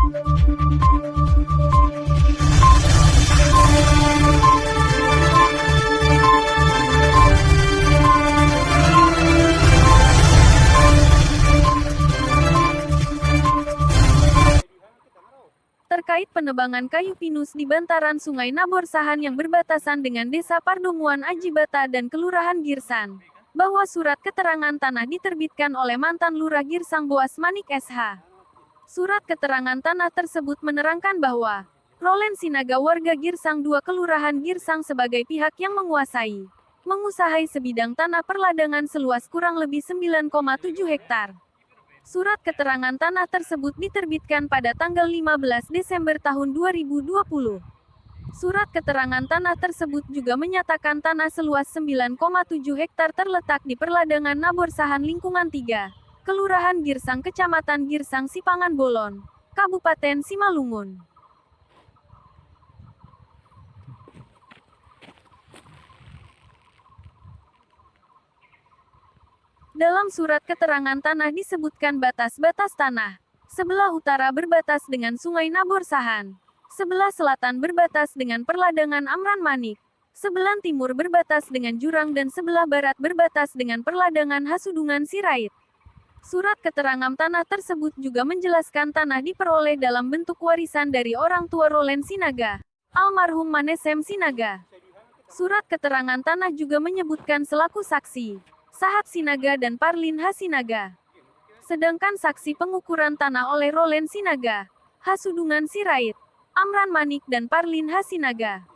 Terkait penebangan kayu pinus di bantaran Sungai Naborsahan yang berbatasan dengan Desa Pardomuan Ajibata dan Kelurahan Girsang, bahwa surat keterangan tanah diterbitkan oleh mantan Lurah Girsang Boas Manik SH. Surat keterangan tanah tersebut menerangkan bahwa Rolen Sinaga warga Girsang 2 Kelurahan Girsang sebagai pihak yang mengusahai sebidang tanah perladangan seluas kurang lebih 9,7 hektar. Surat keterangan tanah tersebut diterbitkan pada tanggal 15 Desember tahun 2020. Surat keterangan tanah tersebut juga menyatakan tanah seluas 9,7 hektar terletak di perladangan Naborsahan lingkungan 3, Kelurahan Girsang Kecamatan Girsang Sipangan Bolon, Kabupaten Simalungun. Dalam surat keterangan tanah disebutkan batas-batas tanah. Sebelah utara berbatas dengan Sungai Naborsahan. Sebelah selatan berbatas dengan perladangan Amran Manik. Sebelah timur berbatas dengan Jurang dan sebelah barat berbatas dengan perladangan Hasudungan Sirait. Surat keterangan tanah tersebut juga menjelaskan tanah diperoleh dalam bentuk warisan dari orang tua Rolen Sinaga, almarhum Manesem Sinaga. Surat keterangan tanah juga menyebutkan selaku saksi Sahat Sinaga dan Parlin Hasinaga. Sedangkan saksi pengukuran tanah oleh Rolen Sinaga, Hasudungan Sirait, Amran Manik dan Parlin Hasinaga.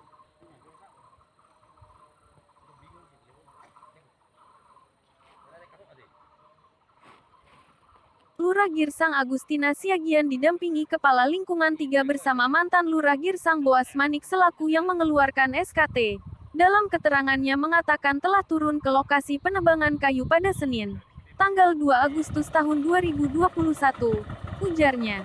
Lurah Girsang Agustina Siagian didampingi Kepala Lingkungan 3 bersama mantan Lurah Girsang Boas Manik selaku yang mengeluarkan SKT. Dalam keterangannya mengatakan telah turun ke lokasi penebangan kayu pada Senin, tanggal 2 Agustus tahun 2021. Ujarnya,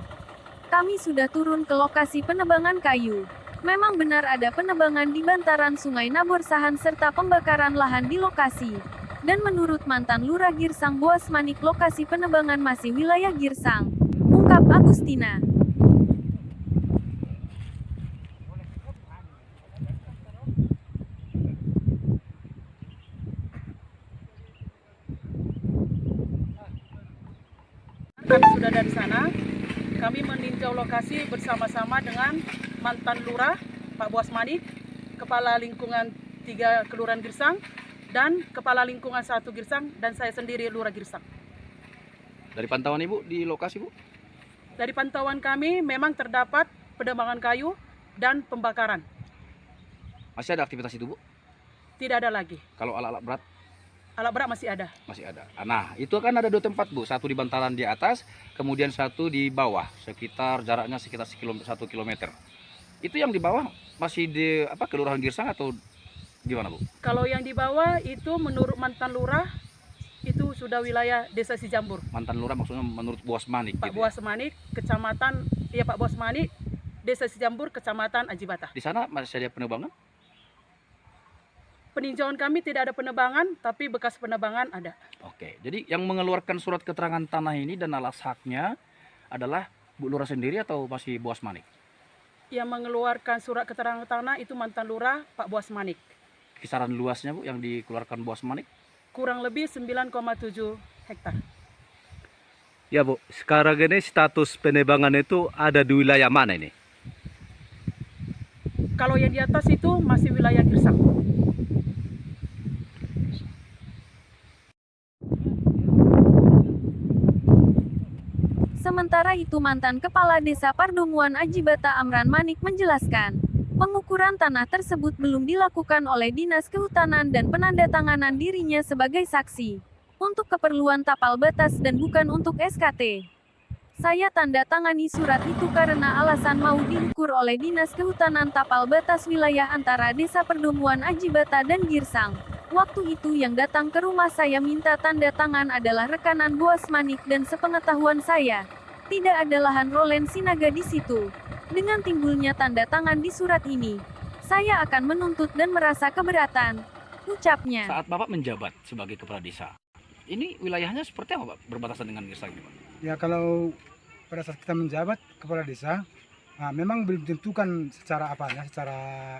"Kami sudah turun ke lokasi penebangan kayu. Memang benar ada penebangan di bantaran Sungai Naborsahan serta pembakaran lahan di lokasi. Dan menurut mantan Lurah Girsang Boas Manik lokasi penebangan masih wilayah Girsang," ungkap Agustina. Kami sudah dari sana, kami meninjau lokasi bersama-sama dengan mantan Lurah, Pak Boas Manik, Kepala Lingkungan 3 Kelurahan Girsang, dan Kepala Lingkungan 1 Girsang, dan saya sendiri Lurah Girsang. Dari pantauan Ibu di lokasi, Bu? Dari pantauan kami memang terdapat penebangan kayu dan pembakaran. Masih ada aktivitas itu, Bu? Tidak ada lagi. Kalau alat-alat berat? Alat berat masih ada. Masih ada. Nah, itu kan ada 2 tempat, Bu. Satu di bantaran di atas, kemudian satu di bawah, jaraknya sekitar 1 kilometer. Itu yang di bawah masih di Kelurahan Girsang atau gimana, Bu? Kalau yang di bawah itu menurut mantan Lurah, itu sudah wilayah Desa Sijambur. Mantan Lurah maksudnya menurut Boas Manik? Pak gitu Boas Manik, Kecamatan, ya Pak Boas Manik, Desa Sijambur, Kecamatan Ajibata. Di sana masih ada penebangan? Peninjauan kami tidak ada penebangan, tapi bekas penebangan ada. Oke, jadi yang mengeluarkan surat keterangan tanah ini dan alas haknya adalah Bu Lurah sendiri atau masih Boas Manik? Yang mengeluarkan surat keterangan tanah itu mantan Lurah, Pak Boas Manik. Kisaran luasnya, Bu, yang dikeluarkan Boas Manik? Kurang lebih 9,7 hektar. Ya, Bu, sekarang ini status penebangan itu ada di wilayah mana ini? Kalau yang di atas itu masih wilayah Girsang. Sementara itu mantan Kepala Desa Pardomuan Ajibata Amran Manik menjelaskan, pengukuran tanah tersebut belum dilakukan oleh Dinas Kehutanan dan penandatanganan dirinya sebagai saksi, untuk keperluan tapal batas dan bukan untuk SKT. Saya tanda tangani surat itu karena alasan mau diukur oleh Dinas Kehutanan tapal batas wilayah antara Desa Pardomuan Ajibata dan Girsang. Waktu itu yang datang ke rumah saya minta tanda tangan adalah rekanan Boas Manik dan sepengetahuan saya, tidak ada lahan Rolen Sinaga di situ. Dengan timbulnya tanda tangan di surat ini, saya akan menuntut dan merasa keberatan, ucapnya. Saat Bapak menjabat sebagai Kepala Desa, ini wilayahnya seperti apa, Pak? Berbatasan dengan Girsang, Pak? Ya, kalau pada saat kita menjabat kepala desa, memang belum ditentukan secara secara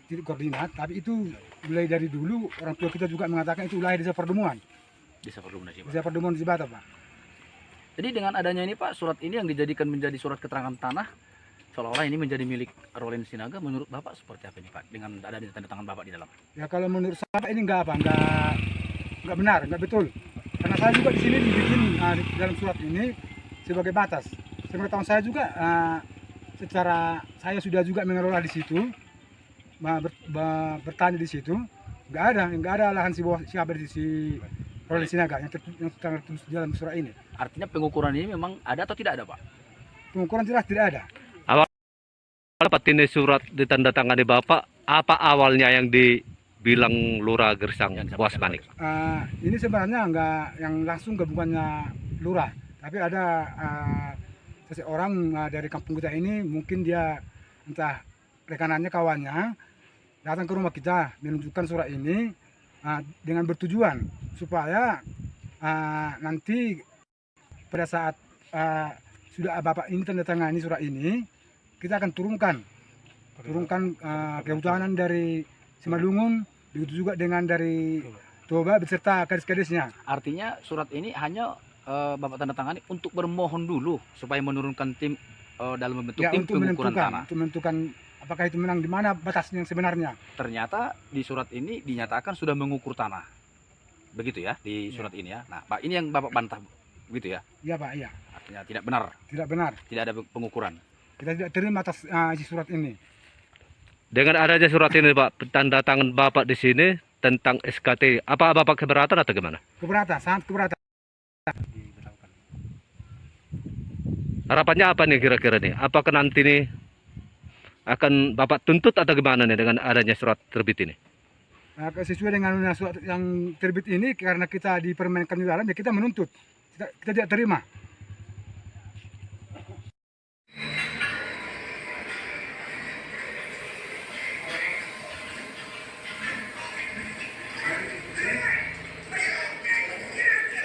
titik koordinat, tapi itu mulai dari dulu orang tua kita juga mengatakan itu wilayah desa Perdemuan, Desa Perdumun Ajibata. desa Perdemuan Ajibata, Pak. Jadi dengan adanya ini Pak, surat ini yang dijadikan menjadi surat keterangan tanah, seolah-olah ini menjadi milik Rolen Sinaga, menurut Bapak seperti apa ini Pak, dengan adanya tanda tangan Bapak di dalam? Ya kalau menurut saya ini nggak benar, nggak betul. Karena saya juga di sini dibikin di dalam surat ini sebagai batas. Sepengetahuan saya juga secara saya sudah juga mengelola di situ, bertani di situ, nggak ada lahan siapa di si Rolen Sinaga yang tertulis di dalam surat ini. Artinya pengukuran ini memang ada atau tidak ada Pak? Pengukuran jelas tidak ada. Dapat ini surat ditandatangani Bapak, apa awalnya yang dibilang Lurah Gersang Yang Buas disampaikan Manik? Ini sebenarnya nggak yang langsung gabungannya lurah, tapi ada seseorang dari kampung kita ini, mungkin dia entah rekanannya, kawannya datang ke rumah kita menunjukkan surat ini dengan bertujuan supaya nanti pada saat sudah Bapak ini tanda tangani surat ini, kita akan turunkan kehutanan dari Simalungun, begitu juga dengan dari Toba beserta kadis-kadisnya. Artinya surat ini hanya Bapak tanda tangani untuk bermohon dulu supaya menurunkan tim dalam membentuk Ya, tim untuk pengukuran tanah. untuk menentukan apakah itu menang di mana batasnya yang sebenarnya. Ternyata di surat ini dinyatakan sudah mengukur tanah. Begitu ya di surat ini ya. Nah, Pak, ini yang Bapak bantah begitu ya. Iya, Pak, iya. Artinya tidak benar, Tidak benar. tidak ada pengukuran. Kita tidak terima atas isi surat ini. Dengan adanya surat ini Pak, tanda tangan Bapak di sini tentang SKT, apa Bapak keberatan atau gimana? Keberatan, sangat keberatan. Harapannya apa nih kira-kira nih? Apakah nanti nih akan Bapak tuntut atau gimana nih dengan adanya surat terbit ini? Sesuai dengan surat yang terbit ini, karena kita dipermainkan di dalam, ya kita menuntut. Kita tidak terima.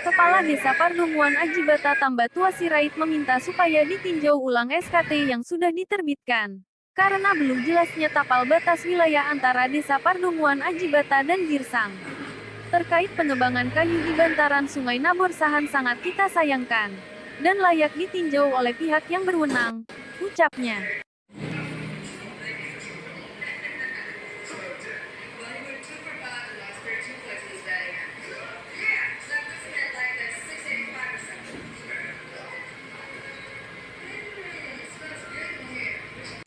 Kepala Desa Pardumuan Ajibata Tambatua Sirait meminta supaya ditinjau ulang SKT yang sudah diterbitkan. Karena belum jelasnya tapal batas wilayah antara Desa Pardumuan Ajibata dan Girsang. Terkait penebangan kayu di bantaran Sungai Nabor Sahan sangat kita sayangkan. Dan layak ditinjau oleh pihak yang berwenang, ucapnya.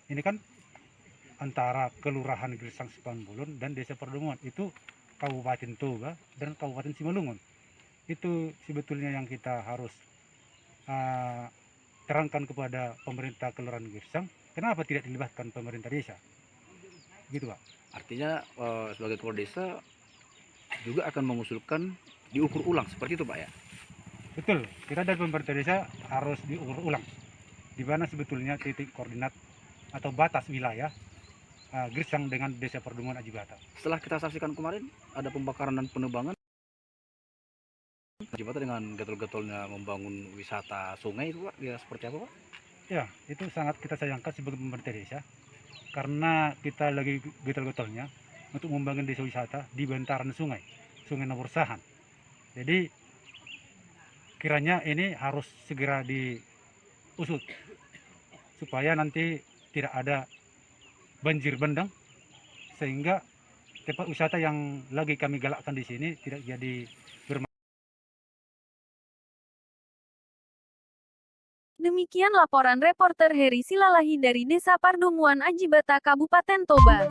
Ini kan antara Kelurahan Girsang Sipanbulun dan Desa Perdemuan, itu Kabupaten Toba dan Kabupaten Simalungun. Itu sebetulnya yang kita harus terangkan kepada pemerintah Kelurahan Girsang, kenapa tidak dilibatkan pemerintah desa, gitu Pak. Artinya sebagai kepala desa juga akan mengusulkan diukur ulang seperti itu Pak ya. Betul, kita dari pemerintah desa harus diukur ulang di mana sebetulnya titik koordinat atau batas wilayah Girsang dengan Desa Perdemuan Ajibata. Setelah kita saksikan kemarin ada pembakaran dan penebangan Ajibata dengan getol-getolnya membangun wisata sungai itu Pak, ya seperti apa Pak? Ya, itu sangat kita sayangkan sebagai pemerintah desa, karena kita lagi getol-getolnya untuk membangun desa wisata di bantaran sungai Nabor Sahan. Jadi kiranya ini harus segera diusut supaya nanti tidak ada banjir bandang, sehingga tempat wisata yang lagi kami galakkan di sini tidak jadi bermasalah. Demikian laporan reporter Heri Silalahi dari Desa Pardumuan Ajibata Kabupaten Toba.